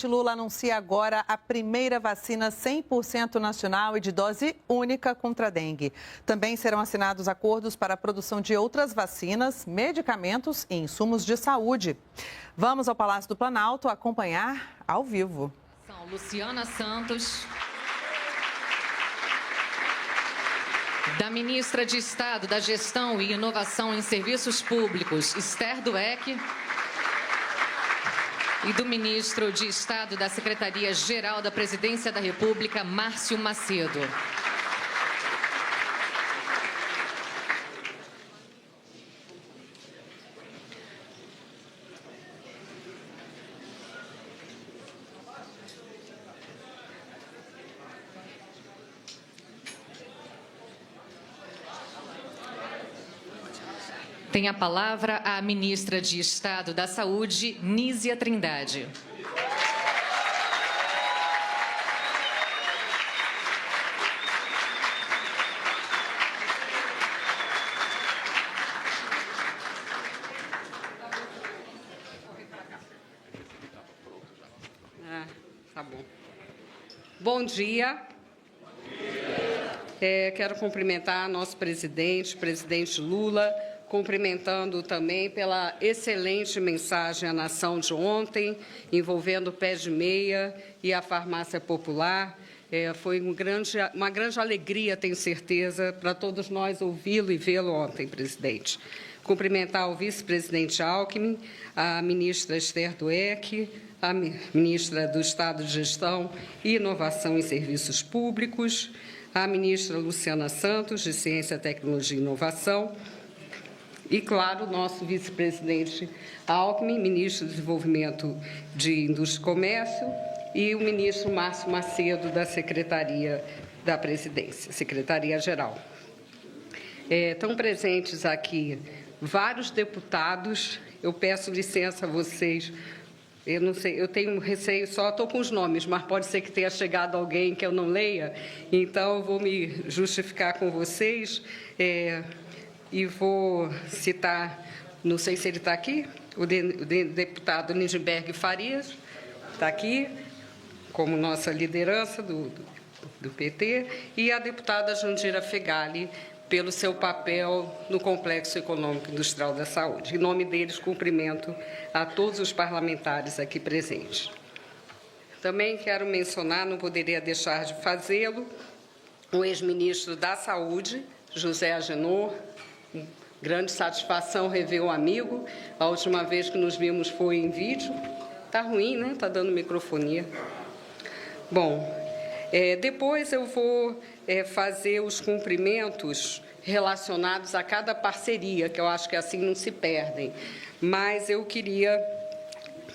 Lula anuncia agora a primeira vacina 100% nacional e de dose única contra a dengue. Também serão assinados acordos para a produção de outras vacinas, medicamentos e insumos de saúde. Vamos ao Palácio do Planalto acompanhar ao vivo. São Luciana Santos, da ministra de Estado da Gestão e Inovação em Serviços Públicos, Esther Dweck, e do ministro de Estado da Secretaria-Geral da Presidência da República, Márcio Macedo. Tem a palavra a ministra de Estado da Saúde, Nízia Trindade. Tá bom. Bom dia. Quero cumprimentar nosso presidente Lula, cumprimentando também pela excelente mensagem à nação de ontem, envolvendo o pé de meia e a farmácia popular. Foi uma grande alegria, tenho certeza, para todos nós ouvi-lo e vê-lo ontem, presidente. Cumprimentar o vice-presidente Alckmin, a ministra Esther Dweck, a ministra do Estado de Gestão e Inovação em Serviços Públicos, a ministra Luciana Santos, de Ciência, Tecnologia e Inovação, e, claro, o nosso vice-presidente Alckmin, ministro do Desenvolvimento de Indústria e Comércio, e o ministro Márcio Macedo, da Secretaria da Presidência, Secretaria-Geral. Estão presentes aqui vários deputados. Eu peço licença a vocês. Eu não sei, eu tenho receio, só estou com os nomes, mas pode ser que tenha chegado alguém que eu não leia, então eu vou me justificar com vocês. E vou citar, não sei se ele está aqui, o deputado Lindenberg Farias, está aqui, como nossa liderança do PT, e a deputada Jandira Fegali, pelo seu papel no Complexo Econômico Industrial da Saúde. Em nome deles, cumprimento a todos os parlamentares aqui presentes. Também quero mencionar, não poderia deixar de fazê-lo, o ex-ministro da Saúde, José Agenor. Grande satisfação rever o amigo. A última vez que nos vimos foi em vídeo. Está ruim, né? Está dando microfonia. Bom, depois eu vou fazer os cumprimentos relacionados a cada parceria, que eu acho que assim não se perdem. Mas eu queria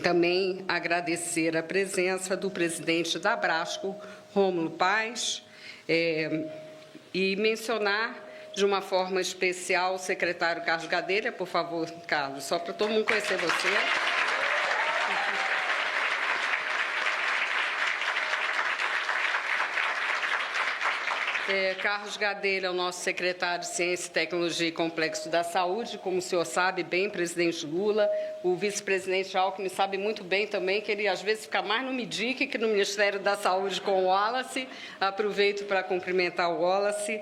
também agradecer a presença do presidente da Abrasco, Rômulo Paes, e mencionar de uma forma especial o secretário Carlos Gadelha. Por favor, Carlos, só para todo mundo conhecer você. Carlos Gadelha é o nosso secretário de Ciência, Tecnologia e Complexo da Saúde. Como o senhor sabe bem, presidente Lula, o vice-presidente Alckmin sabe muito bem também que ele, às vezes, fica mais no MIDIC que no Ministério da Saúde com o Wallace. Aproveito para cumprimentar o Wallace.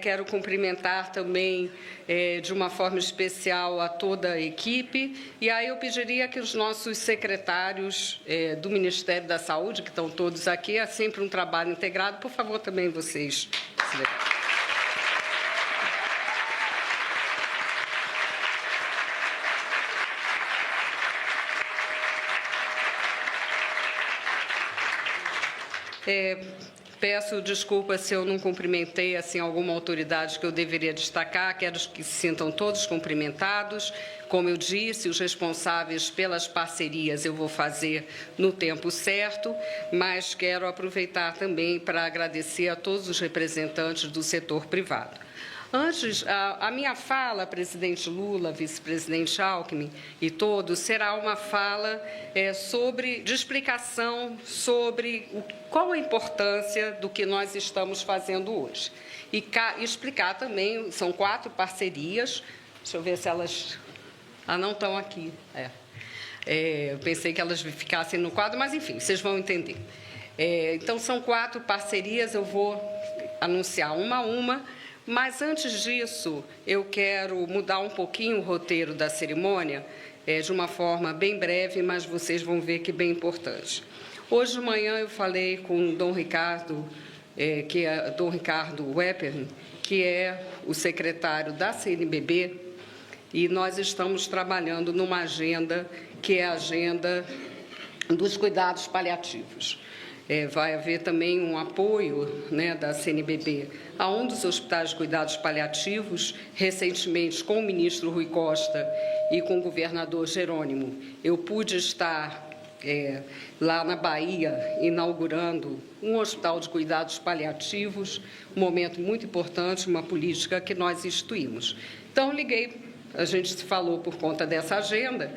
Quero cumprimentar também, de uma forma especial, a toda a equipe. E aí eu pediria que os nossos secretários do Ministério da Saúde, que estão todos aqui, é sempre um trabalho integrado, por favor, também vocês. Peço desculpas se eu não cumprimentei assim alguma autoridade que eu deveria destacar. Quero que se sintam todos cumprimentados. Como eu disse, os responsáveis pelas parcerias eu vou fazer no tempo certo, mas quero aproveitar também para agradecer a todos os representantes do setor privado. Antes, a minha fala, presidente Lula, vice-presidente Alckmin e todos, será uma fala de explicação sobre qual a importância do que nós estamos fazendo hoje. E explicar também, são 4 parcerias, deixa eu ver se elas... não estão aqui. Eu pensei que elas ficassem no quadro, mas, enfim, vocês vão entender. Então, são 4 parcerias, eu vou anunciar uma a uma, mas, antes disso, eu quero mudar um pouquinho o roteiro da cerimônia, de uma forma bem breve, mas vocês vão ver que é bem importante. Hoje de manhã eu falei com o Dom Ricardo, Dom Ricardo Weppermann, que é o secretário da CNBB, e nós estamos trabalhando numa agenda que é a agenda dos cuidados paliativos. Vai haver também um apoio, né, da CNBB a um dos hospitais de cuidados paliativos. Recentemente, com o ministro Rui Costa e com o governador Jerônimo, eu pude estar lá na Bahia, inaugurando um hospital de cuidados paliativos, um momento muito importante, uma política que nós instituímos. Então, liguei, a gente se falou por conta dessa agenda,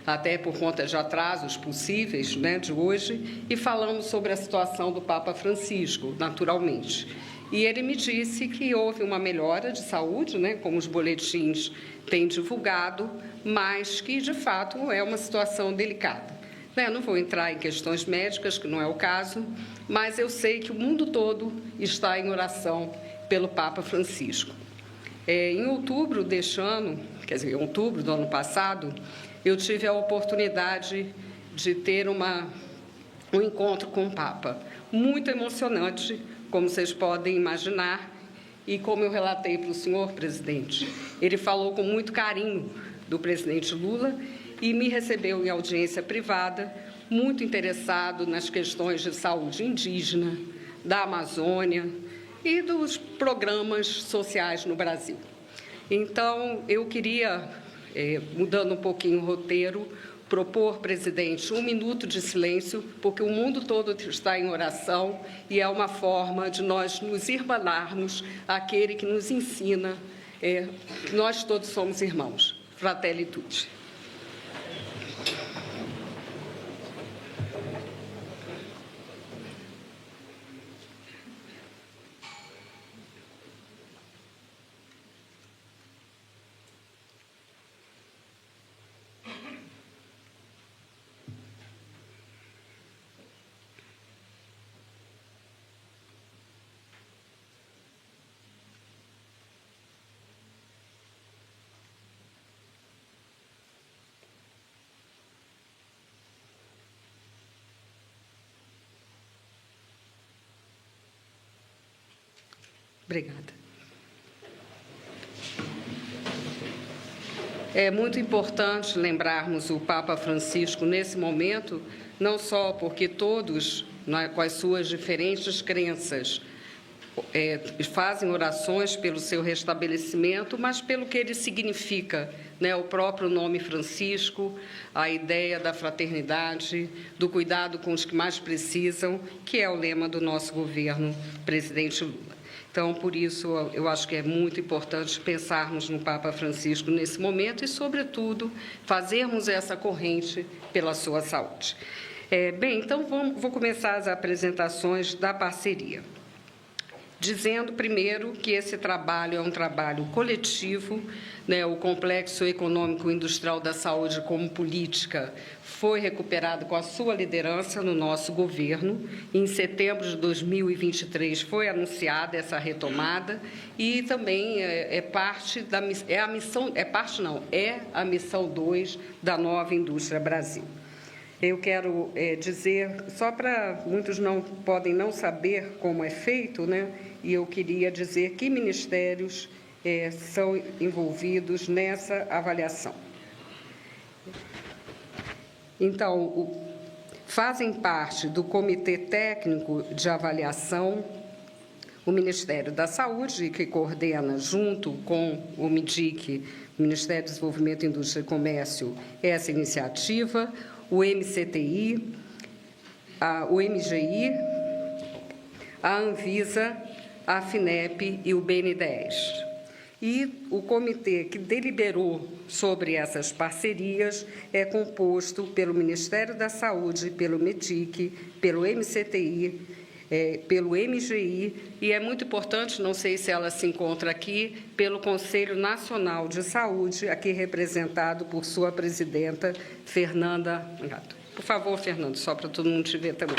até por conta de atrasos possíveis, né, de hoje, e falamos sobre a situação do Papa Francisco, naturalmente. E ele me disse que houve uma melhora de saúde, né, como os boletins têm divulgado, mas que, de fato, é uma situação delicada. Não vou entrar em questões médicas, que não é o caso, mas eu sei que o mundo todo está em oração pelo Papa Francisco. Em outubro deste ano, quer dizer, em outubro do ano passado, eu tive a oportunidade de ter um encontro com o Papa, muito emocionante, como vocês podem imaginar, e como eu relatei para o senhor presidente, ele falou com muito carinho do presidente Lula e me recebeu em audiência privada, muito interessado nas questões de saúde indígena, da Amazônia e dos programas sociais no Brasil. Então, eu queria, mudando um pouquinho o roteiro, propor, presidente, 1 minuto de silêncio, porque o mundo todo está em oração e é uma forma de nós nos irmanarmos àquele que nos ensina. Nós todos somos irmãos. Fratelli tutti. Obrigada. É muito importante lembrarmos o Papa Francisco nesse momento, não só porque todos, com as suas diferentes crenças, fazem orações pelo seu restabelecimento, mas pelo que ele significa, né? O próprio nome Francisco, a ideia da fraternidade, do cuidado com os que mais precisam, que é o lema do nosso governo, presidente Lula. Então, por isso, eu acho que é muito importante pensarmos no Papa Francisco nesse momento e, sobretudo, fazermos essa corrente pela sua saúde. Bem, então, vou começar as apresentações da parceria, dizendo, primeiro, que esse trabalho é um trabalho coletivo, né? O Complexo Econômico Industrial da Saúde como política foi recuperado com a sua liderança no nosso governo. Em setembro de 2023 foi anunciada essa retomada e também é a missão 2 da Nova Indústria Brasil. Eu quero dizer, só para muitos podem não saber como é feito, né? E eu queria dizer que ministérios são envolvidos nessa avaliação. Então, fazem parte do Comitê Técnico de Avaliação o Ministério da Saúde, que coordena, junto com o MIDIC, Ministério do Desenvolvimento, Indústria e Comércio, essa iniciativa, o MCTI, o MGI, a Anvisa, a FINEP e o BNDES. E o comitê que deliberou sobre essas parcerias é composto pelo Ministério da Saúde, pelo MIDIC, pelo MCTI, pelo MGI, e é muito importante, não sei se ela se encontra aqui, pelo Conselho Nacional de Saúde, aqui representado por sua presidenta, Fernanda Gato. Por favor, Fernando, só para todo mundo te ver também.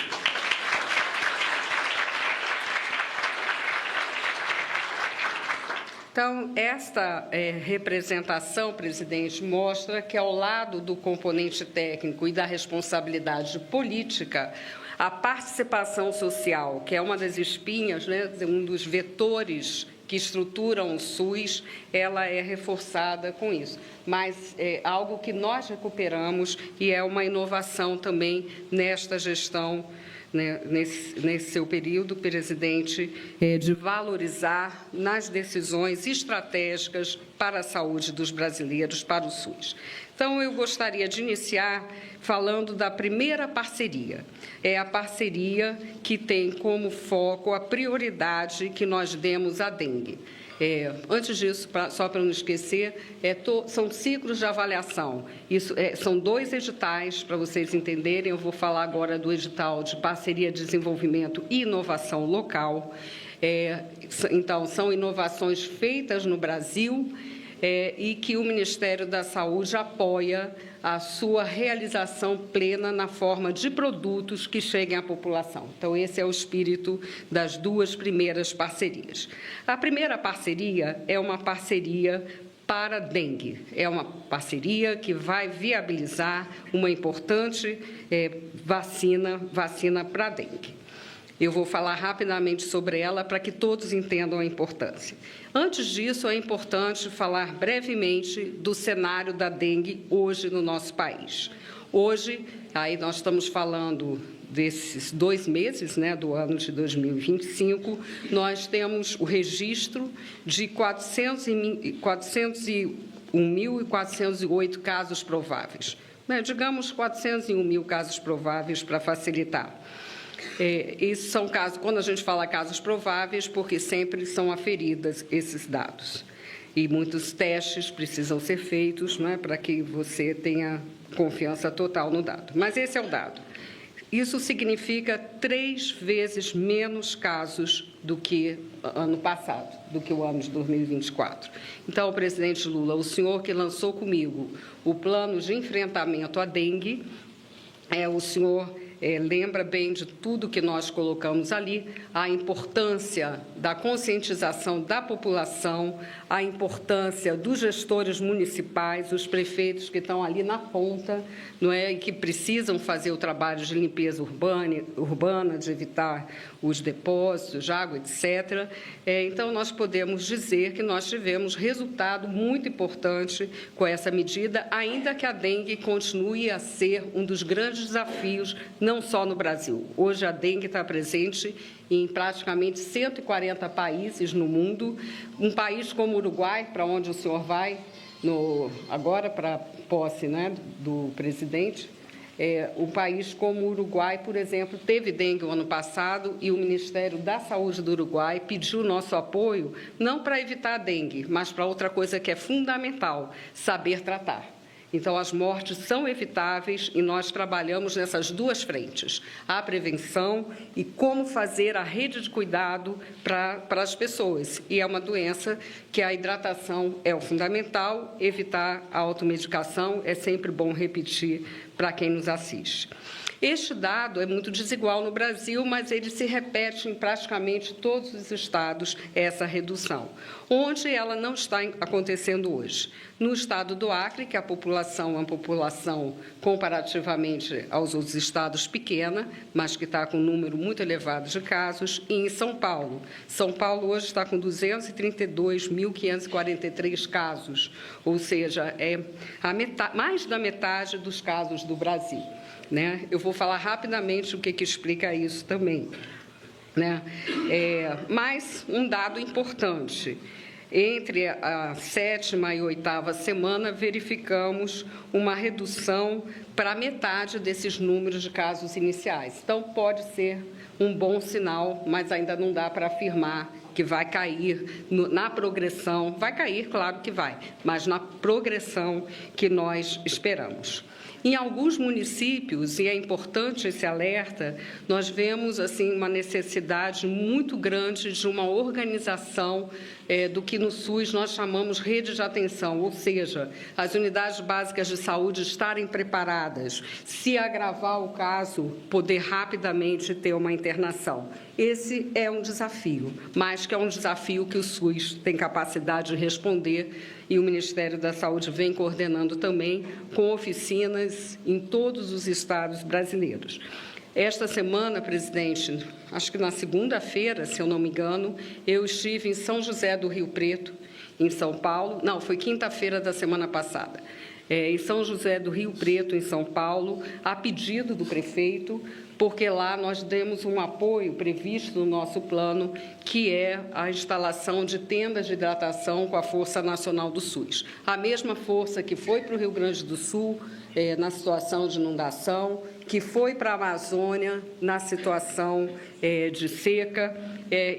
Então, esta representação, presidente, mostra que, ao lado do componente técnico e da responsabilidade política, a participação social, que é uma das espinhas, né, um dos vetores que estruturam o SUS, ela é reforçada com isso. Mas é algo que nós recuperamos e é uma inovação também nesta gestão, né, nesse seu período, presidente, de valorizar nas decisões estratégicas para a saúde dos brasileiros, para o SUS. Então, eu gostaria de iniciar falando da primeira parceria. É a parceria que tem como foco a prioridade que nós demos à dengue. Antes disso, só para não esquecer, são ciclos de avaliação. Isso, são 2 editais, para vocês entenderem. Eu vou falar agora do edital de parceria, desenvolvimento e inovação local. Então, são inovações feitas no Brasil e que o Ministério da Saúde apoia a sua realização plena na forma de produtos que cheguem à população. Então, esse é o espírito das 2 primeiras parcerias. A primeira parceria é uma parceria para dengue. É uma parceria que vai viabilizar uma importante vacina para dengue. Eu vou falar rapidamente sobre ela para que todos entendam a importância. Antes disso, é importante falar brevemente do cenário da dengue hoje no nosso país. Hoje, aí nós estamos falando desses 2 meses, né, do ano de 2025, nós temos o registro de 401.408 casos prováveis. Digamos 401 mil casos prováveis para facilitar. Isso são casos, quando a gente fala casos prováveis, porque sempre são aferidas esses dados. E muitos testes precisam ser feitos, não é, para que você tenha confiança total no dado. Mas esse é o dado. Isso significa 3 vezes menos casos do que ano passado, do que o ano de 2024. Então, presidente Lula, o senhor que lançou comigo o plano de enfrentamento à dengue, o senhor lembra bem de tudo que nós colocamos ali, a importância da conscientização da população, a importância dos gestores municipais, os prefeitos que estão ali na ponta, não é, e que precisam fazer o trabalho de limpeza urbana, de evitar os depósitos de água, etc. Então, nós podemos dizer que nós tivemos resultado muito importante com essa medida, ainda que a dengue continue a ser um dos grandes desafios, não só no Brasil. Hoje, a dengue está presente em praticamente 140 países no mundo. Um país como o Uruguai, para onde o senhor vai agora, para a posse, né, do presidente, um país como o Uruguai, por exemplo, teve dengue o ano passado e o Ministério da Saúde do Uruguai pediu nosso apoio, não para evitar a dengue, mas para outra coisa que é fundamental, saber tratar. Então, as mortes são evitáveis e nós trabalhamos nessas 2 frentes, a prevenção e como fazer a rede de cuidado para as pessoas. E é uma doença que a hidratação é o fundamental, evitar a automedicação é sempre bom repetir para quem nos assiste. Este dado é muito desigual no Brasil, mas ele se repete em praticamente todos os estados, essa redução. Onde ela não está acontecendo hoje? No estado do Acre, que a população é uma população comparativamente aos outros estados pequena, mas que está com um número muito elevado de casos, e em São Paulo. São Paulo hoje está com 232.543 casos, ou seja, mais da metade dos casos do Brasil. Né? Eu vou falar rapidamente o que explica isso também. Né? Mas um dado importante. Entre a 7ª e 8ª semana, verificamos uma redução para metade desses números de casos iniciais. Então, pode ser um bom sinal, mas ainda não dá para afirmar que vai cair na progressão. Vai cair, claro que vai, mas na progressão que nós esperamos. Em alguns municípios, e é importante esse alerta, nós vemos assim, uma necessidade muito grande de uma organização do que no SUS nós chamamos rede de atenção, ou seja, as unidades básicas de saúde estarem preparadas, se agravar o caso, poder rapidamente ter uma internação. Esse é um desafio, mas que é um desafio que o SUS tem capacidade de responder e o Ministério da Saúde vem coordenando também com oficinas em todos os estados brasileiros. Esta semana, presidente, acho que na segunda-feira, se eu não me engano, eu estive em São José do Rio Preto, em São Paulo. Não, foi quinta-feira da semana passada. Em São José do Rio Preto, em São Paulo, a pedido do prefeito, porque lá nós demos um apoio previsto no nosso plano, que é a instalação de tendas de hidratação com a Força Nacional do SUS. A mesma força que foi para o Rio Grande do Sul, na situação de inundação, que foi para a Amazônia na situação de seca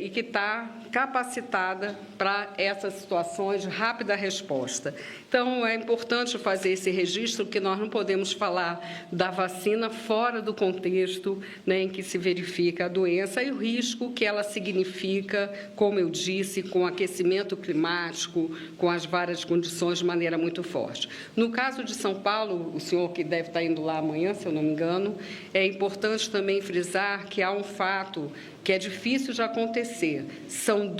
e que está capacitada para essas situações de rápida resposta. Então, é importante fazer esse registro, porque nós não podemos falar da vacina fora do contexto, né, em que se verifica a doença e o risco que ela significa, como eu disse, com o aquecimento climático, com as várias condições de maneira muito forte. No caso de São Paulo, o senhor que deve estar indo lá amanhã, se eu não me engano, é importante também frisar que há um fato que é difícil de acontecer. São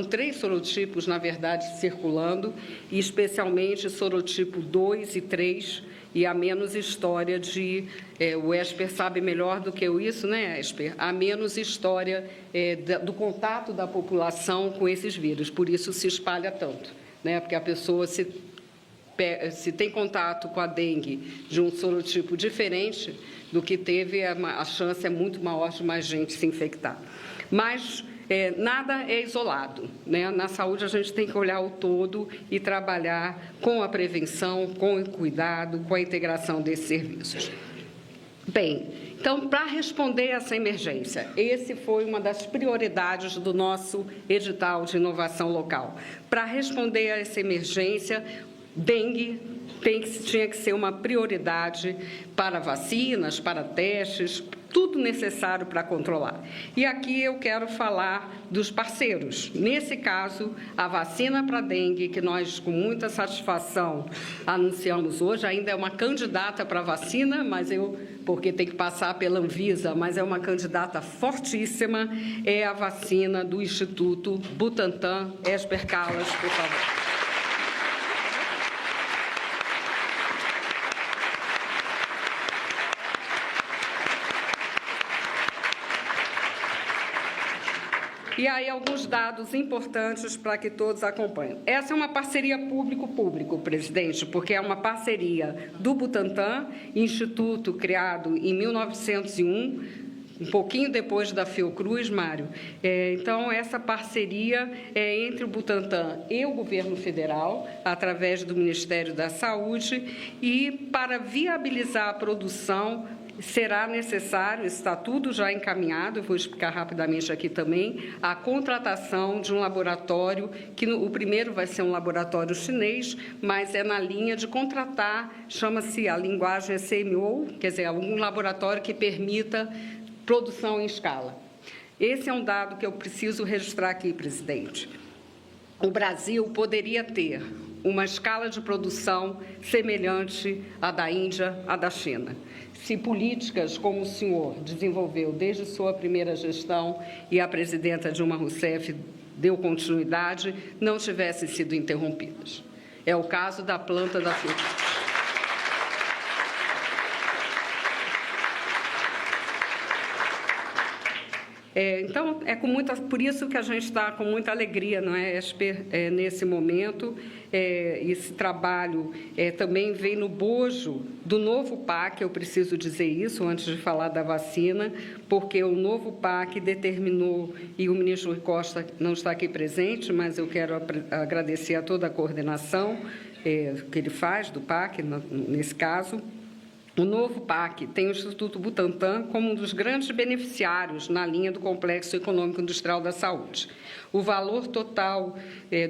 três sorotipos, na verdade, circulando, e especialmente sorotipo 2 e 3, e há menos história de... o Esper sabe melhor do que eu isso, né, Esper? Há menos história do contato da população com esses vírus, por isso se espalha tanto, né? Porque a pessoa se tem contato com a dengue de um sorotipo diferente do que teve, a chance é muito maior de mais gente se infectar. Mas nada é isolado, né? Na saúde a gente tem que olhar o todo e trabalhar com a prevenção, com o cuidado, com a integração desses serviços. Bem, então, para responder a essa emergência, esse foi uma das prioridades do nosso edital de inovação local. Para responder a essa emergência, dengue tinha que ser uma prioridade para vacinas, para testes, tudo necessário para controlar. E aqui eu quero falar dos parceiros. Nesse caso, a vacina para dengue, que nós, com muita satisfação, anunciamos hoje, ainda é uma candidata para vacina, porque tem que passar pela Anvisa, mas é uma candidata fortíssima, é a vacina do Instituto Butantan. Esper Callas, por favor. E aí, alguns dados importantes para que todos acompanhem. Essa é uma parceria público-público, presidente, porque é uma parceria do Butantan, instituto criado em 1901, um pouquinho depois da Fiocruz, Mário. Então, essa parceria é entre o Butantan e o governo federal, através do Ministério da Saúde, e para viabilizar a produção, será necessário, está tudo já encaminhado, eu vou explicar rapidamente aqui também, a contratação de um laboratório, que o primeiro vai ser um laboratório chinês, mas é na linha de contratar, chama-se, a linguagem é CMO, quer dizer, um laboratório que permita produção em escala. Esse é um dado que eu preciso registrar aqui, presidente. O Brasil poderia ter uma escala de produção semelhante à da Índia, à da China, se políticas como o senhor desenvolveu desde sua primeira gestão e a presidenta Dilma Rousseff deu continuidade, não tivessem sido interrompidas. É o caso da planta da Fiocruz. Então, por isso que a gente está com muita alegria, não é, Esper, nesse momento. Esse trabalho também vem no bojo do novo PAC, eu preciso dizer isso antes de falar da vacina, porque o novo PAC determinou, e o ministro Rui Costa não está aqui presente, mas eu quero agradecer a toda a coordenação que ele faz do PAC, nesse caso. O novo PAC tem o Instituto Butantan como um dos grandes beneficiários na linha do Complexo Econômico Industrial da Saúde. O valor total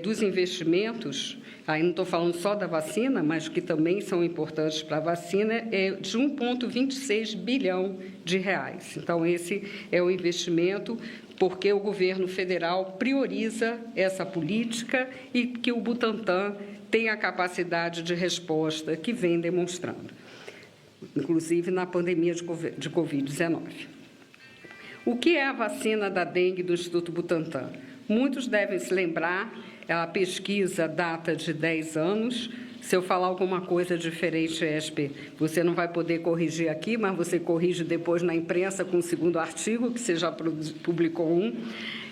dos investimentos, aí não estou falando só da vacina, mas que também são importantes para a vacina, é de 1,26 bilhão de reais. Então, esse é o investimento porque o governo federal prioriza essa política e que o Butantan tem a capacidade de resposta que vem demonstrando, inclusive na pandemia de Covid-19. O que é a vacina da dengue do Instituto Butantan? Muitos devem se lembrar, a pesquisa data de 10 anos. Se eu falar alguma coisa diferente, Esper, você não vai poder corrigir aqui, mas você corrige depois na imprensa com o segundo artigo, que você já publicou um.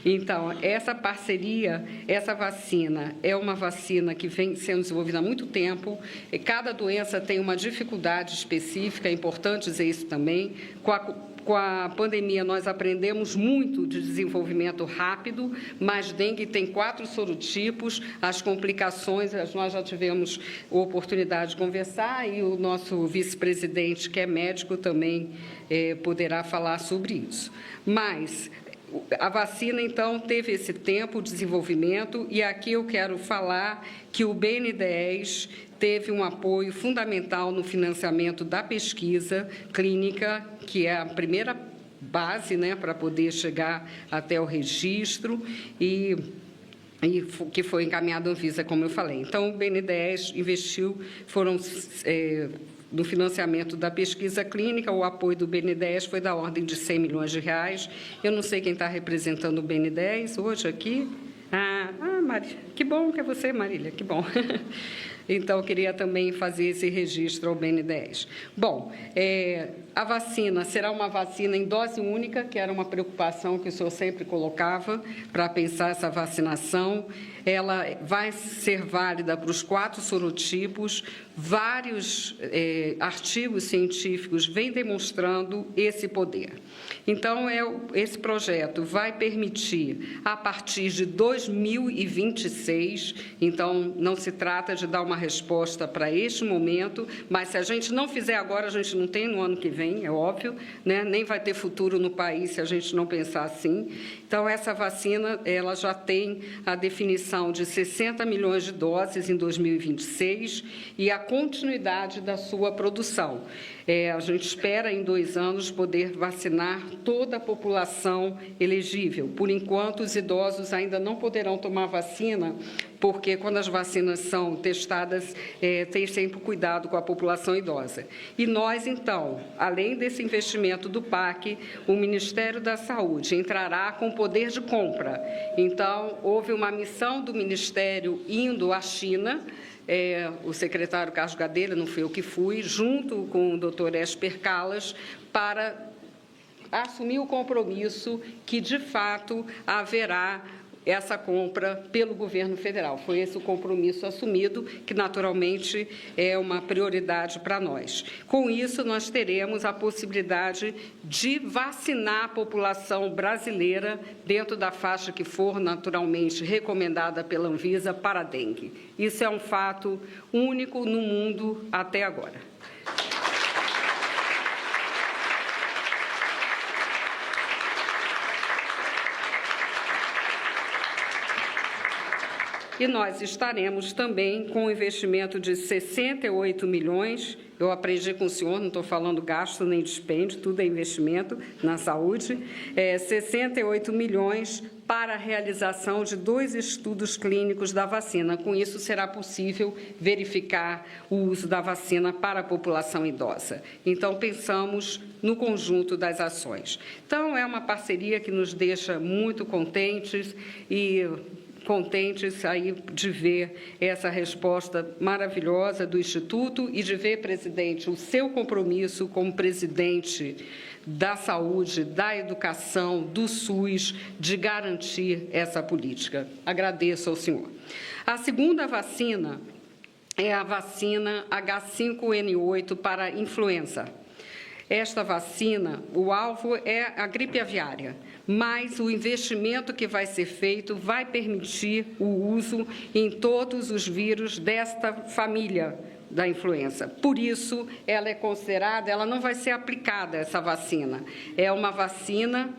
Então, essa parceria, essa vacina é uma vacina que vem sendo desenvolvida há muito tempo. E cada doença tem uma dificuldade específica, é importante dizer isso também. Com a pandemia, nós aprendemos muito de desenvolvimento rápido, mas dengue tem 4 sorotipos, as complicações, nós já tivemos oportunidade de conversar e o nosso vice-presidente, que é médico, também poderá falar sobre isso. Mas a vacina, então, teve esse tempo de desenvolvimento e aqui eu quero falar que o BNDES teve um apoio fundamental no financiamento da pesquisa clínica, que é a primeira base, né, para poder chegar até o registro e que foi encaminhado à Anvisa, como eu falei. Então, o BNDES investiu, no financiamento da pesquisa clínica, o apoio do BNDES foi da ordem de 100 milhões de reais. Eu não sei quem está representando o BNDES hoje aqui. Marília, que bom que é você, Marília, que bom. Então, eu queria também fazer esse registro ao BNDES. Bom, a vacina será uma vacina em dose única, que era uma preocupação que o senhor sempre colocava para pensar essa vacinação. Ela vai ser válida para os 4 sorotipos. Vários artigos científicos vêm demonstrando esse poder. Então, esse projeto vai permitir, a partir de 2026, então, não se trata de dar uma resposta para este momento, mas se a gente não fizer agora, a gente não tem no ano que vem, é óbvio, né? Nem vai ter futuro no país se a gente não pensar assim. Então, essa vacina, ela já tem a definição de 60 milhões de doses em 2026 e a continuidade da sua produção. A gente espera, em 2 anos, poder vacinar toda a população elegível. Por enquanto, os idosos ainda não poderão tomar vacina, porque, quando as vacinas são testadas, tem sempre cuidado com a população idosa. E nós, então, além desse investimento do PAC, o Ministério da Saúde entrará com poder de compra. Então, houve uma missão do Ministério indo à China, o secretário Carlos Gadelha, não fui eu que fui, junto com o doutor Esper Calas, para assumir o compromisso que, de fato, haverá essa compra pelo governo federal. Foi esse o compromisso assumido, que naturalmente é uma prioridade para nós. Com isso, nós teremos a possibilidade de vacinar a população brasileira dentro da faixa que for naturalmente recomendada pela Anvisa para a dengue. Isso é um fato único no mundo até agora. E nós estaremos também com um investimento de 68 milhões, eu aprendi com o senhor, não estou falando gasto nem dispêndio, tudo é investimento na saúde, 68 milhões para a realização de 2 estudos clínicos da vacina. Com isso, será possível verificar o uso da vacina para a população idosa. Então, pensamos no conjunto das ações. Então, é uma parceria que nos deixa muito contentes aí de ver essa resposta maravilhosa do Instituto e de ver, presidente, o seu compromisso como presidente da saúde, da educação, do SUS, de garantir essa política. Agradeço ao senhor. A segunda vacina é a vacina H5N8 para influenza. Esta vacina, o alvo é a gripe aviária, mas o investimento que vai ser feito vai permitir o uso em todos os vírus desta família, da influenza. Por isso, ela é considerada, ela não vai ser aplicada, essa vacina. É uma vacina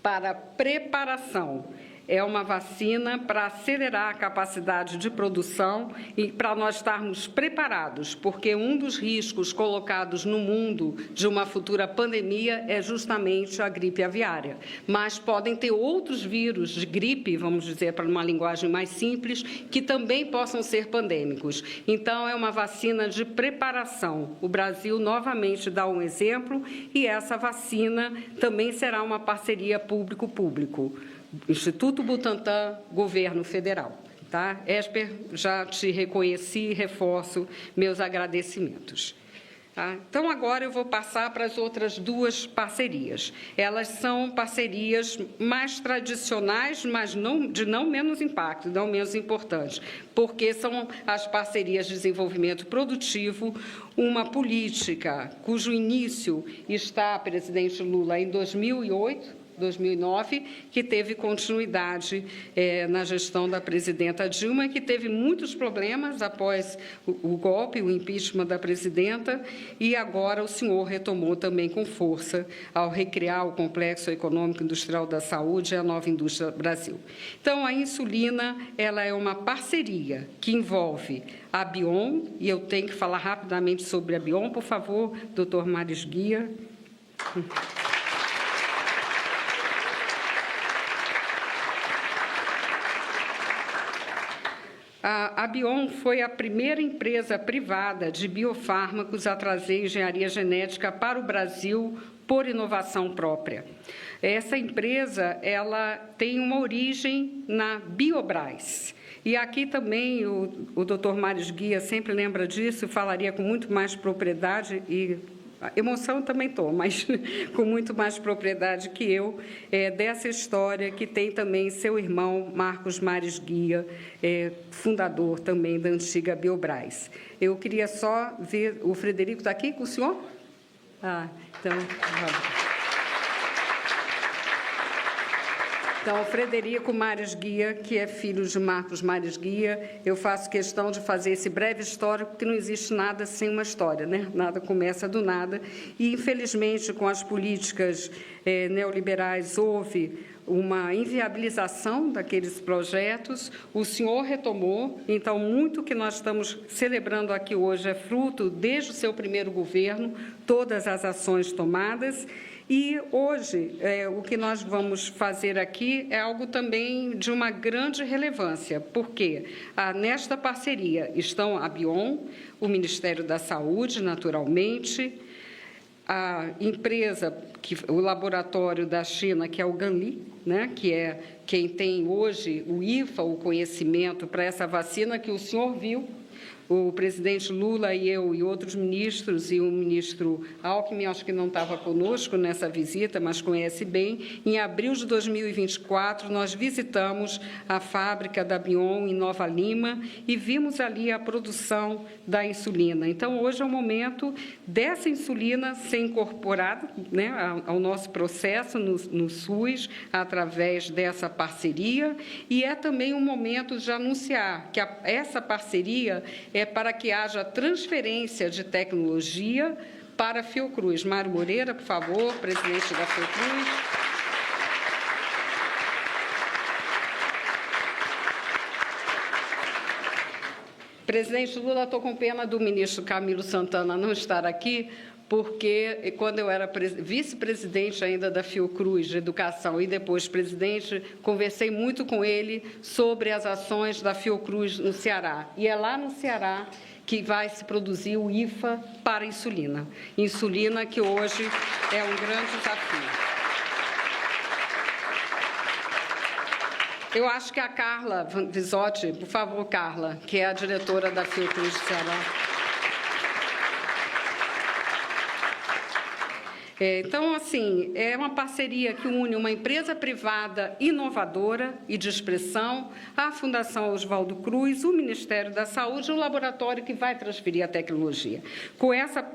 para preparação. É uma vacina para acelerar a capacidade de produção e para nós estarmos preparados, porque um dos riscos colocados no mundo de uma futura pandemia é justamente a gripe aviária. Mas podem ter outros vírus de gripe, vamos dizer, para uma linguagem mais simples, que também possam ser pandêmicos. Então, é uma vacina de preparação. O Brasil novamente dá um exemplo e essa vacina também será uma parceria público-público. Instituto Butantan, Governo Federal. Tá? Esper, já te reconheci e reforço meus agradecimentos. Tá? Então, agora eu vou passar para as outras duas parcerias. Elas são parcerias mais tradicionais, mas de não menos impacto, não menos importantes, porque são as parcerias de desenvolvimento produtivo, uma política cujo início está, presidente Lula, em 2009, que teve continuidade na gestão da presidenta Dilma, que teve muitos problemas após o golpe, o impeachment da presidenta, e agora o senhor retomou também com força ao recriar o Complexo Econômico Industrial da Saúde e a Nova Indústria Brasil. Então, a insulina, ela é uma parceria que envolve a Bion, e eu tenho que falar rapidamente sobre a Bion, por favor, doutor Maris Guia. A Bion foi a primeira empresa privada de biofármacos a trazer engenharia genética para o Brasil por inovação própria. Essa empresa, ela tem uma origem na Biobras. E aqui também o doutor Maris Guia sempre lembra disso, falaria com muito mais propriedade e emoção também estou, mas com muito mais propriedade que eu, dessa história que tem também seu irmão, Marcos Maris Guia, fundador também da antiga Biobras. Eu queria só ver... O Frederico está aqui com o senhor? Então... Então, o Frederico Maris Guia, que é filho de Marcos Maris Guia, eu faço questão de fazer esse breve histórico, porque não existe nada sem uma história, né? Nada começa do nada. E, infelizmente, com as políticas neoliberais, houve uma inviabilização daqueles projetos. O senhor retomou, então, muito que nós estamos celebrando aqui hoje é fruto, desde o seu primeiro governo, todas as ações tomadas. E hoje, o que nós vamos fazer aqui é algo também de uma grande relevância, porque nesta parceria estão a Bion, o Ministério da Saúde, naturalmente, a empresa, o laboratório da China, que é o Ganli, né, que é quem tem hoje o IFA, o conhecimento para essa vacina que o senhor viu, o presidente Lula e eu e outros ministros, e o ministro Alckmin, acho que não estava conosco nessa visita, mas conhece bem. Em abril de 2024, nós visitamos a fábrica da Bion em Nova Lima e vimos ali a produção da insulina. Então, hoje é o momento dessa insulina ser incorporada, né, ao nosso processo no SUS, através dessa parceria, e é também um momento de anunciar que essa parceria é para que haja transferência de tecnologia para a Fiocruz. Mário Moreira, por favor, presidente da Fiocruz. Presidente Lula, estou com pena do ministro Camilo Santana não estar aqui, porque quando eu era vice-presidente ainda da Fiocruz de Educação e depois presidente, conversei muito com ele sobre as ações da Fiocruz no Ceará. E é lá no Ceará que vai se produzir o IFA para insulina. Insulina que hoje é um grande desafio. Eu acho que a Carla Visotti, por favor, Carla, que é a diretora da Fiocruz do Ceará. Então, assim, é uma parceria que une uma empresa privada inovadora e de expressão, a Fundação Oswaldo Cruz, o Ministério da Saúde e o laboratório que vai transferir a tecnologia.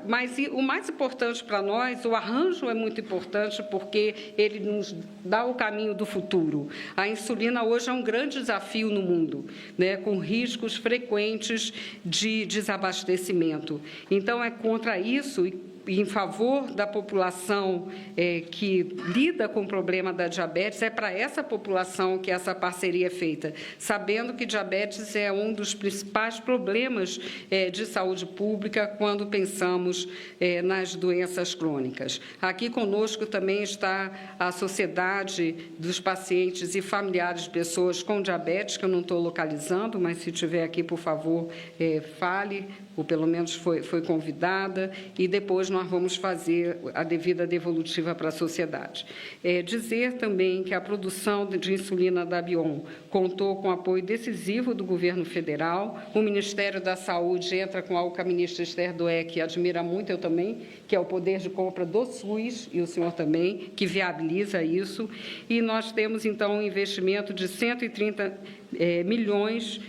Mas o mais importante para nós, o arranjo é muito importante porque ele nos dá o caminho do futuro. A insulina hoje é um grande desafio no mundo, né, com riscos frequentes de desabastecimento. Então, é contra isso e em favor da população que lida com o problema da diabetes, é para essa população que essa parceria é feita, sabendo que diabetes é um dos principais problemas de saúde pública quando pensamos nas doenças crônicas. Aqui conosco também está a Sociedade dos Pacientes e Familiares de Pessoas com Diabetes, que eu não estou localizando, mas se tiver aqui, por favor, fale, ou pelo menos foi convidada, e depois nós vamos fazer a devida devolutiva para a sociedade. Dizer também que a produção de insulina da Bion contou com apoio decisivo do governo federal, o Ministério da Saúde entra com algo que a ministra Esther Dweck, que admira muito, eu também, que é o poder de compra do SUS, e o senhor também, que viabiliza isso, e nós temos, então, um investimento de 130 milhões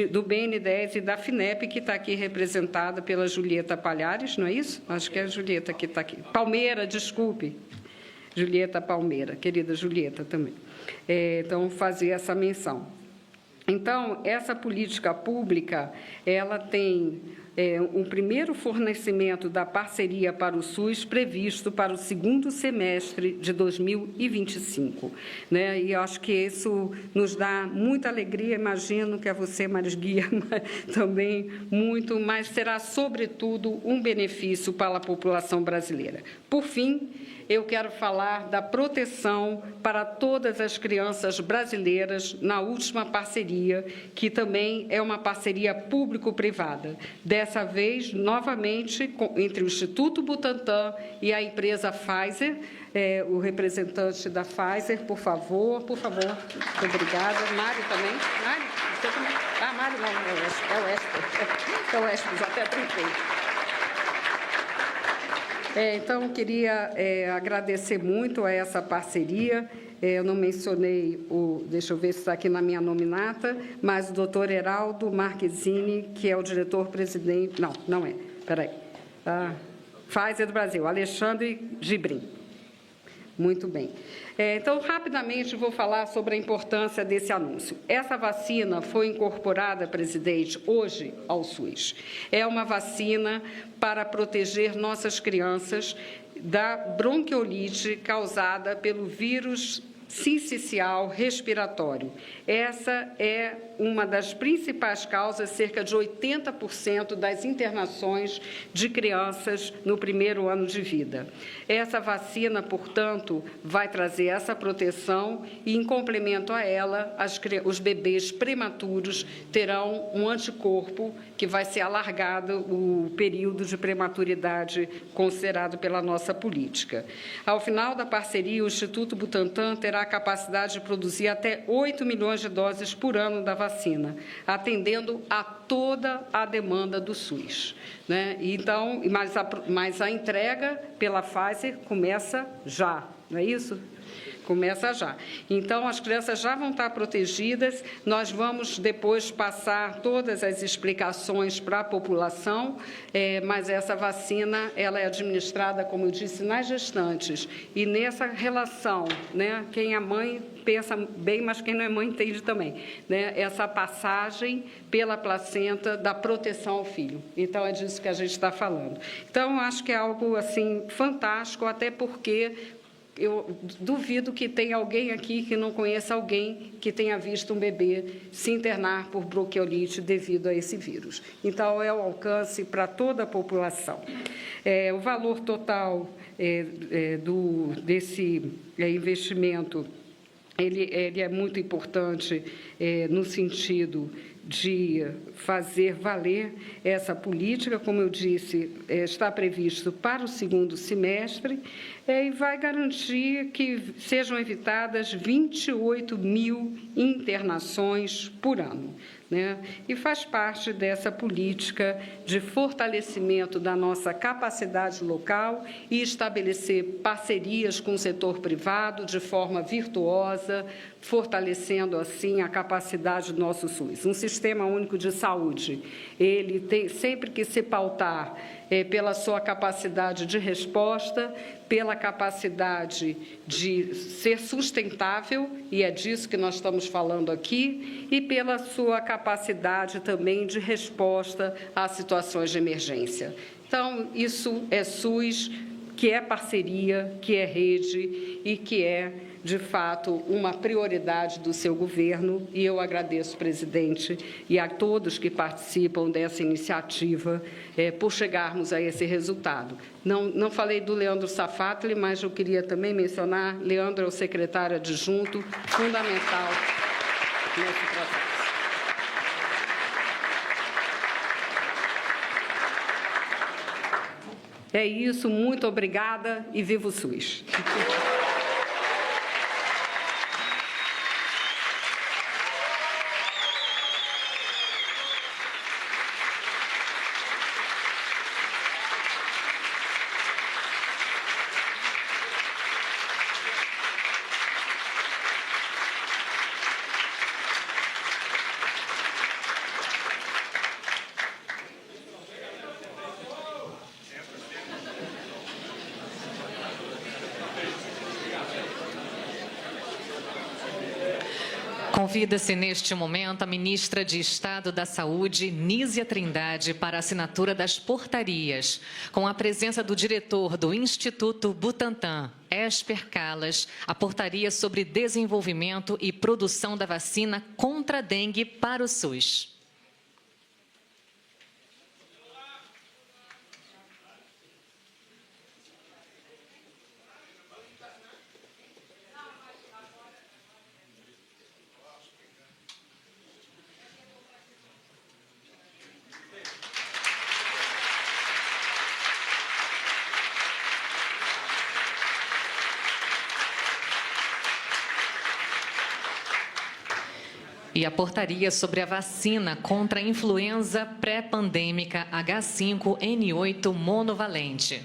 do BN10 e da FINEP, que está aqui representada pela Julieta Palhares, não é isso? Acho que é a Julieta que está aqui. Palmeira, desculpe. Julieta Palmeira, querida Julieta também. Então, fazer essa menção. Então, essa política pública, ela tem um primeiro fornecimento da parceria para o SUS previsto para o segundo semestre de 2025. Né? E acho que isso nos dá muita alegria, imagino que a você, Maris Guia, também muito, mas será, sobretudo, um benefício para a população brasileira. Por fim, eu quero falar da proteção para todas as crianças brasileiras na última parceria, que também é uma parceria público-privada. Dessa vez, novamente, entre o Instituto Butantan e a empresa Pfizer. O representante da Pfizer, por favor. Muito obrigada. Mário também. Mário, você também. Ah, Mário não, é o Esper, até trinquei. Então, queria agradecer muito a essa parceria. Eu não mencionei deixa eu ver se está aqui na minha nominata, mas o doutor Heraldo Marquezine, que é o diretor-presidente... Não é. Espera aí. Pfizer do Brasil, Alexandre Gibrim. Muito bem. Então, rapidamente, vou falar sobre a importância desse anúncio. Essa vacina foi incorporada, presidente, hoje ao SUS. É uma vacina para proteger nossas crianças da bronquiolite causada pelo vírus sincicial respiratório. Essa é uma das principais causas, cerca de 80% das internações de crianças no primeiro ano de vida. Essa vacina, portanto, vai trazer essa proteção e, em complemento a ela, os bebês prematuros terão um anticorpo que vai ser alargado o período de prematuridade considerado pela nossa política. Ao final da parceria, o Instituto Butantan terá a capacidade de produzir até 8 milhões de doses por ano da vacina, atendendo a toda a demanda do SUS. Né? Então, mas a entrega pela Pfizer começa já, não é isso? Começa já. Então, as crianças já vão estar protegidas, nós vamos depois passar todas as explicações para a população, mas essa vacina, ela é administrada, como eu disse, nas gestantes. E nessa relação, né, quem é mãe pensa bem, mas quem não é mãe entende também, né, essa passagem pela placenta da proteção ao filho. Então, é disso que a gente está falando. Então, acho que é algo, assim, fantástico, até porque eu duvido que tenha alguém aqui que não conheça alguém que tenha visto um bebê se internar por bronquiolite devido a esse vírus. Então, é o alcance para toda a população. O valor total desse investimento, ele é muito importante no sentido de fazer valer essa política, como eu disse, está previsto para o segundo semestre, e vai garantir que sejam evitadas 28 mil internações por ano, né? E faz parte dessa política de fortalecimento da nossa capacidade local e estabelecer parcerias com o setor privado de forma virtuosa, fortalecendo, assim, a capacidade do nosso SUS. Um sistema único de saúde, ele tem sempre que se pautar pela sua capacidade de resposta, pela capacidade de ser sustentável, e é disso que nós estamos falando aqui, e pela sua capacidade também de resposta às situações de emergência. Então, isso é SUS, que é parceria, que é rede e que é, de fato, uma prioridade do seu governo, e eu agradeço, presidente, e a todos que participam dessa iniciativa por chegarmos a esse resultado. Não falei do Leandro Safatli, mas eu queria também mencionar, Leandro é o secretário adjunto, fundamental nesse processo. É isso, muito obrigada e viva o SUS! Convida-se neste momento a ministra de Estado da Saúde, Nízia Trindade, para a assinatura das portarias, com a presença do diretor do Instituto Butantan, Esper Calas, a portaria sobre desenvolvimento e produção da vacina contra a dengue para o SUS. E a portaria sobre a vacina contra a influenza pré-pandêmica H5N8 monovalente.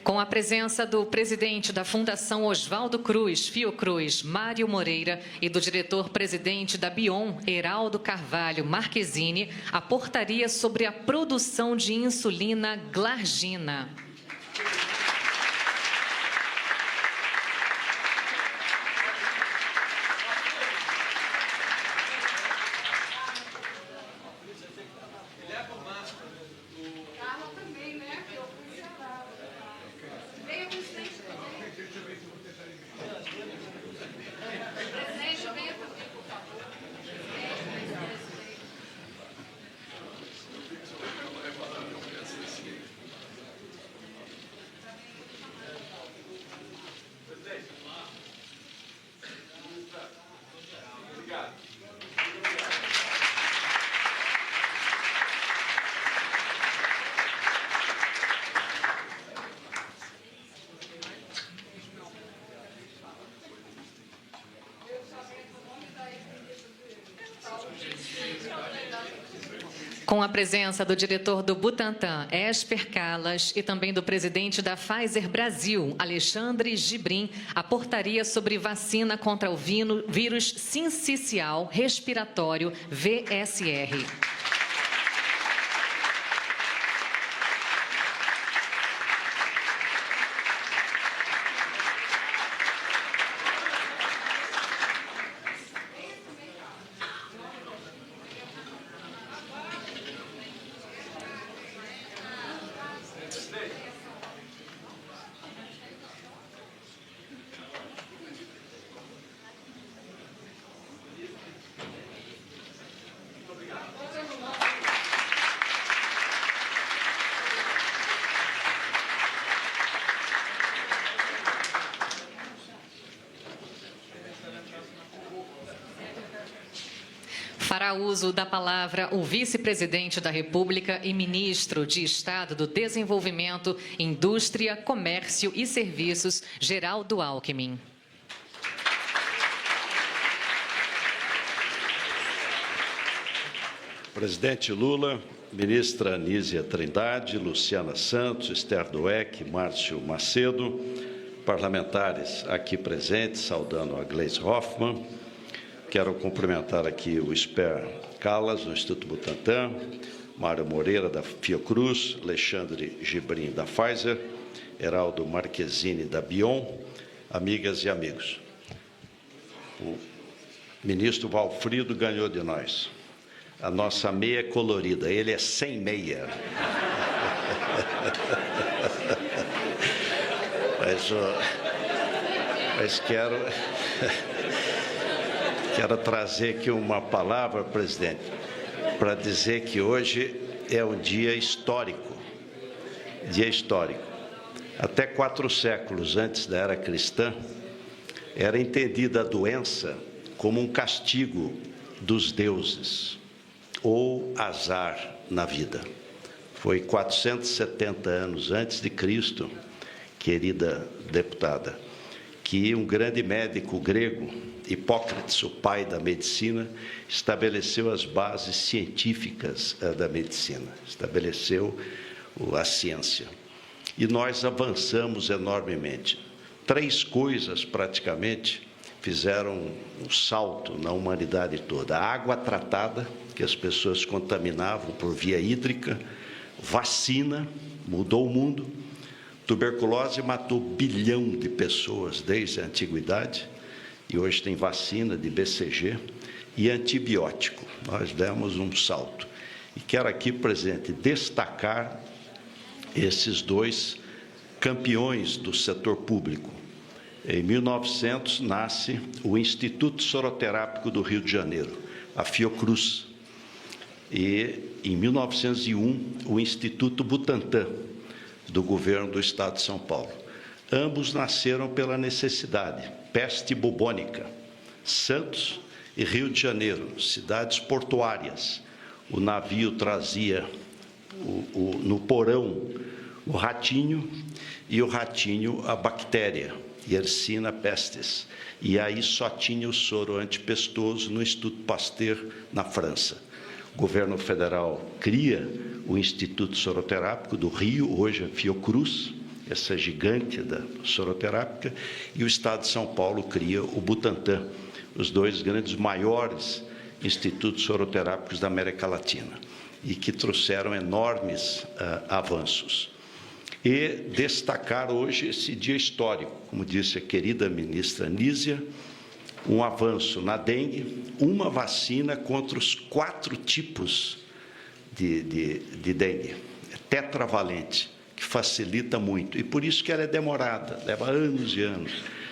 Com a presença do presidente da Fundação Oswaldo Cruz, Fiocruz, Mário Moreira, e do diretor-presidente da Bion, Heraldo Carvalho Marquezine, a portaria sobre a produção de insulina Glargina. Com a presença do diretor do Butantan, Esper Calas, e também do presidente da Pfizer Brasil, Alexandre Gibrim, a portaria sobre vacina contra o vírus sincicial respiratório, VSR. Fará uso da palavra o vice-presidente da República e ministro de Estado do Desenvolvimento, Indústria, Comércio e Serviços, Geraldo Alckmin. Presidente Lula, ministra Nízia Trindade, Luciana Santos, Esther Dweck, Márcio Macedo, parlamentares aqui presentes, saudando a Gleisi Hoffmann. Quero cumprimentar aqui o Esper Calas, do Instituto Butantan, Mário Moreira, da Fiocruz, Alexandre Gibrim, da Pfizer, Heraldo Marquezine, da Bion, amigas e amigos. O ministro Valfrido ganhou de nós. A nossa meia é colorida, ele é sem meia. Mas quero trazer aqui uma palavra, presidente, para dizer que hoje é um dia histórico. Dia histórico. Até 4 séculos antes da era cristã, era entendida a doença como um castigo dos deuses, ou azar na vida. Foi 470 anos antes de Cristo, querida deputada, que um grande médico grego, Hipócrates, o pai da medicina, estabeleceu as bases científicas da medicina, estabeleceu a ciência. E nós avançamos enormemente. 3 coisas, praticamente, fizeram um salto na humanidade toda. A água tratada, que as pessoas contaminavam por via hídrica, vacina, mudou o mundo, tuberculose matou 1 bilhão de pessoas desde a antiguidade, e hoje tem vacina de BCG, e antibiótico. Nós demos um salto. E quero aqui, presidente, destacar esses 2 campeões do setor público. Em 1900, nasce o Instituto Soroterápico do Rio de Janeiro, a Fiocruz. E, em 1901, o Instituto Butantan, do governo do Estado de São Paulo. Ambos nasceram pela necessidade, peste bubônica. Santos e Rio de Janeiro, cidades portuárias. O navio trazia no porão o ratinho, e o ratinho a bactéria, Yersinia pestis. E aí só tinha o soro antipestoso no Instituto Pasteur, na França. O governo federal cria o Instituto Soroterápico do Rio, hoje é Fiocruz, essa gigante da soroterápica, e o Estado de São Paulo cria o Butantan, os 2 grandes maiores institutos soroterápicos da América Latina, e que trouxeram enormes avanços. E destacar hoje esse dia histórico, como disse a querida ministra Nízia, um avanço na dengue, uma vacina contra os 4 tipos de dengue, tetravalente, que facilita muito, e por isso que ela é demorada, leva anos e anos.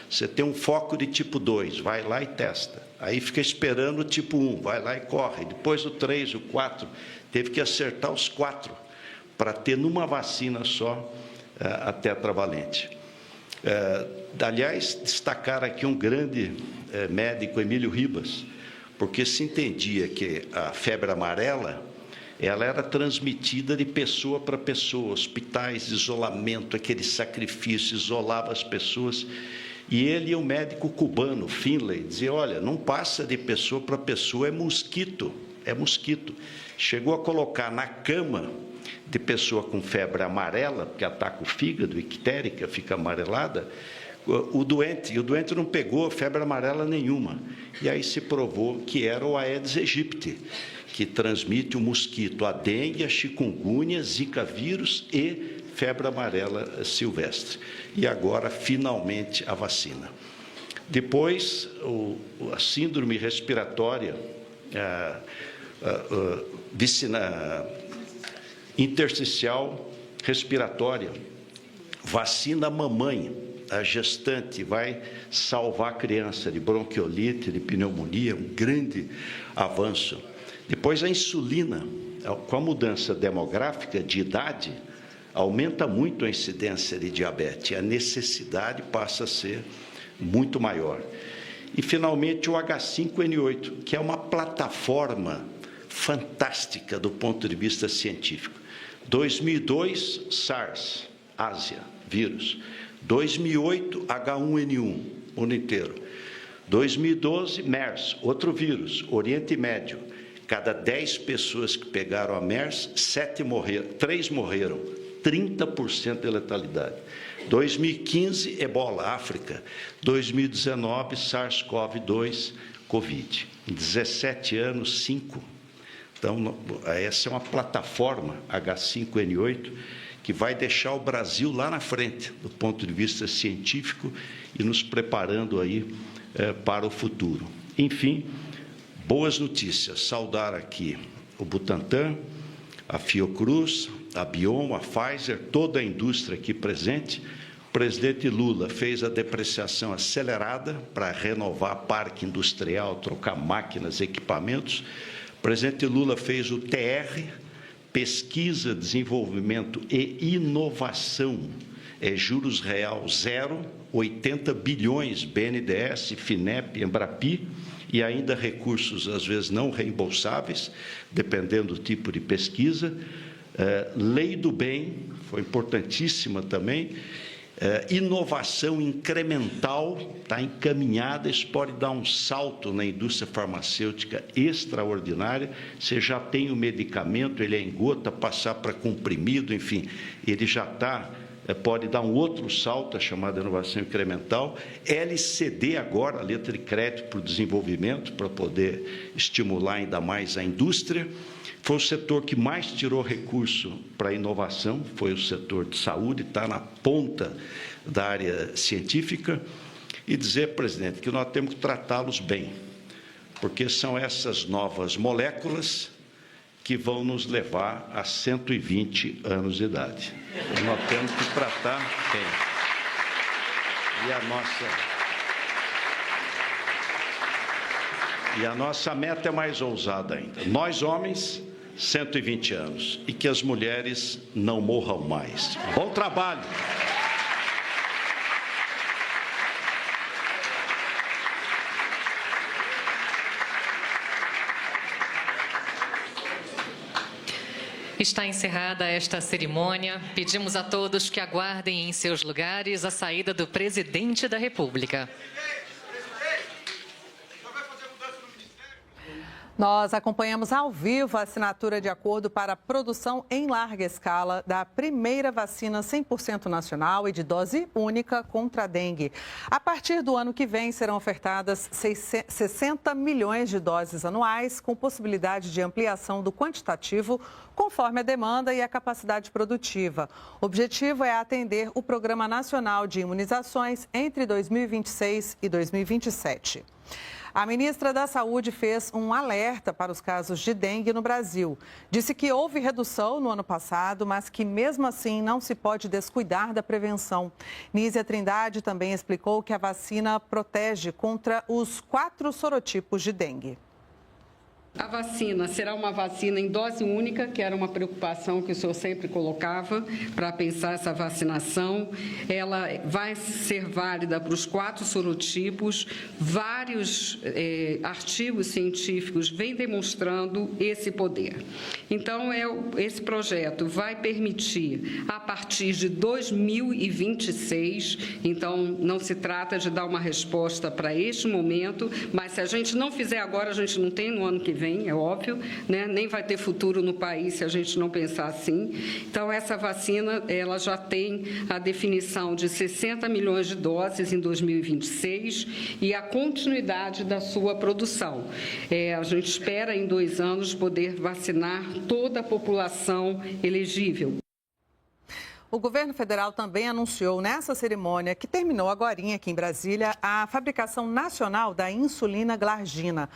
Você tem um foco de tipo 2, vai lá e testa, aí fica esperando o tipo 1, vai lá e corre, depois o 3, o 4, teve que acertar os 4, para ter numa vacina só a tetravalente. Aliás, destacar aqui um grande médico, Emílio Ribas, porque se entendia que a febre amarela, ela era transmitida de pessoa para pessoa, hospitais, isolamento, aquele sacrifício, isolava as pessoas, e ele e o médico cubano, Finlay, dizia, olha, não passa de pessoa para pessoa, é mosquito. Chegou a colocar na cama de pessoa com febre amarela, porque ataca o fígado, ictérica, fica amarelada, o doente não pegou febre amarela nenhuma. E aí se provou que era o Aedes aegypti, que transmite o mosquito, a dengue, a chikungunya, zika vírus e febre amarela silvestre. E agora, finalmente, a vacina. Depois, a síndrome respiratória intersticial respiratória, vacina mamãe, a gestante vai salvar a criança de bronquiolite, de pneumonia, um grande avanço. Depois a insulina, com a mudança demográfica de idade, aumenta muito a incidência de diabetes, a necessidade passa a ser muito maior. E, finalmente, o H5N8, que é uma plataforma fantástica do ponto de vista científico. 2002, SARS, Ásia, vírus. 2008, H1N1, mundo inteiro. 2012, MERS, outro vírus, Oriente Médio. Cada 10 pessoas que pegaram a MERS, 3 morreram, 30% de letalidade. 2015, Ebola, África. 2019, SARS-CoV-2, Covid. Em 17 anos, 5. Então, essa é uma plataforma, H5N8, que vai deixar o Brasil lá na frente, do ponto de vista científico, e nos preparando aí para o futuro. Enfim, boas notícias. Saudar aqui o Butantan, a Fiocruz, a Bion, a Pfizer, toda a indústria aqui presente. O presidente Lula fez a depreciação acelerada para renovar parque industrial, trocar máquinas, equipamentos. O presidente Lula fez o TR, Pesquisa, Desenvolvimento e Inovação, juros real zero, 80 bilhões, BNDES, FINEP, Embrapi, e ainda recursos, às vezes, não reembolsáveis, dependendo do tipo de pesquisa. Lei do Bem, foi importantíssima também. Inovação incremental, está encaminhada, isso pode dar um salto na indústria farmacêutica extraordinária. Você já tem o medicamento, ele é em gota, passar para comprimido, enfim, ele já está, pode dar um outro salto, a chamada inovação incremental. LCD agora, a letra de crédito para o desenvolvimento, para poder estimular ainda mais a indústria. Foi o setor que mais tirou recurso para a inovação, foi o setor de saúde, está na ponta da área científica. E dizer, presidente, que nós temos que tratá-los bem, porque são essas novas moléculas que vão nos levar a 120 anos de idade. Então, nós temos que tratar bem. E a nossa meta é mais ousada ainda. Nós, homens, 120 anos, e que as mulheres não morram mais. Bom trabalho! Está encerrada esta cerimônia. Pedimos a todos que aguardem em seus lugares a saída do presidente da República. Nós acompanhamos ao vivo a assinatura de acordo para a produção em larga escala da primeira vacina 100% nacional e de dose única contra a dengue. A partir do ano que vem, serão ofertadas 60 milhões de doses anuais, com possibilidade de ampliação do quantitativo, conforme a demanda e a capacidade produtiva. O objetivo é atender o Programa Nacional de Imunizações entre 2026 e 2027. A ministra da Saúde fez um alerta para os casos de dengue no Brasil. Disse que houve redução no ano passado, mas que mesmo assim não se pode descuidar da prevenção. Nízia Trindade também explicou que a vacina protege contra os 4 sorotipos de dengue. A vacina será uma vacina em dose única, que era uma preocupação que o senhor sempre colocava para pensar essa vacinação. Ela vai ser válida para os 4 sorotipos. Vários artigos científicos vêm demonstrando esse poder. Então, esse projeto vai permitir, a partir de 2026, então não se trata de dar uma resposta para este momento, mas se a gente não fizer agora, a gente não tem no ano que vem, é óbvio, né? Nem vai ter futuro no país se a gente não pensar assim. Então, essa vacina, ela já tem a definição de 60 milhões de doses em 2026 e a continuidade da sua produção. A gente espera, em 2 anos, poder vacinar toda a população elegível. O governo federal também anunciou nessa cerimônia, que terminou agorinha aqui em Brasília, a fabricação nacional da insulina glargina.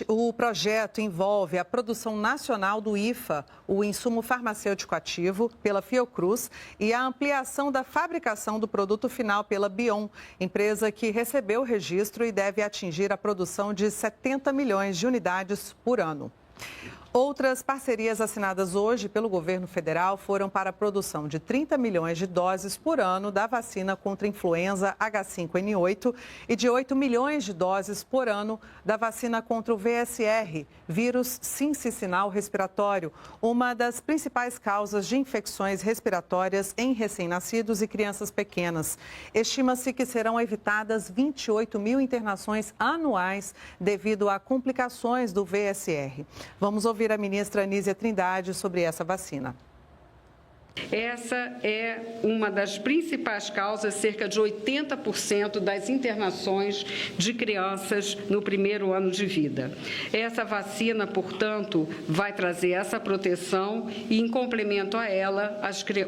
O projeto envolve a produção nacional do IFA, o insumo farmacêutico ativo, pela Fiocruz, e a ampliação da fabricação do produto final pela Bion, empresa que recebeu o registro e deve atingir a produção de 70 milhões de unidades por ano. Outras parcerias assinadas hoje pelo governo federal foram para a produção de 30 milhões de doses por ano da vacina contra a influenza H5N8 e de 8 milhões de doses por ano da vacina contra o VSR, vírus sincicinal respiratório, uma das principais causas de infecções respiratórias em recém-nascidos e crianças pequenas. Estima-se que serão evitadas 28 mil internações anuais devido a complicações do VSR. Vamos ouvir a ministra Nízia Trindade sobre essa vacina. Essa é uma das principais causas, cerca de 80% das internações de crianças no primeiro ano de vida. Essa vacina, portanto, vai trazer essa proteção e, em complemento a ela,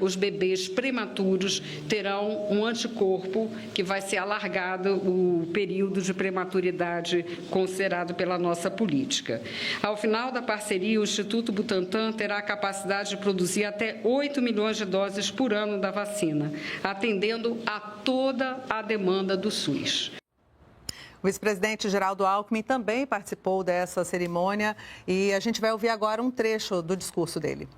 os bebês prematuros terão um anticorpo que vai ser alargado o período de prematuridade considerado pela nossa política. Ao final da parceria, o Instituto Butantan terá a capacidade de produzir até 8 milhões de doses por ano da vacina, atendendo a toda a demanda do SUS. O vice-presidente Geraldo Alckmin também participou dessa cerimônia e a gente vai ouvir agora um trecho do discurso dele.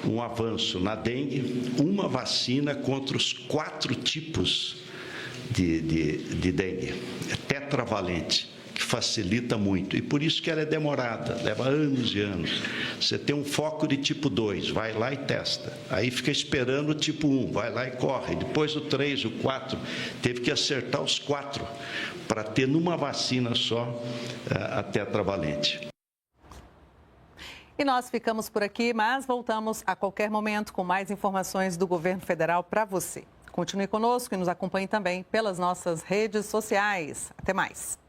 Um avanço na dengue, uma vacina contra os 4 tipos de dengue, tetravalente, que facilita muito, e por isso que ela é demorada, leva anos e anos. Você tem um foco de tipo 2, vai lá e testa, aí fica esperando o tipo 1, vai lá e corre, depois o 3, o 4, teve que acertar os 4 para ter numa vacina só a tetravalente. E nós ficamos por aqui, mas voltamos a qualquer momento com mais informações do governo federal para você. Continue conosco e nos acompanhe também pelas nossas redes sociais. Até mais.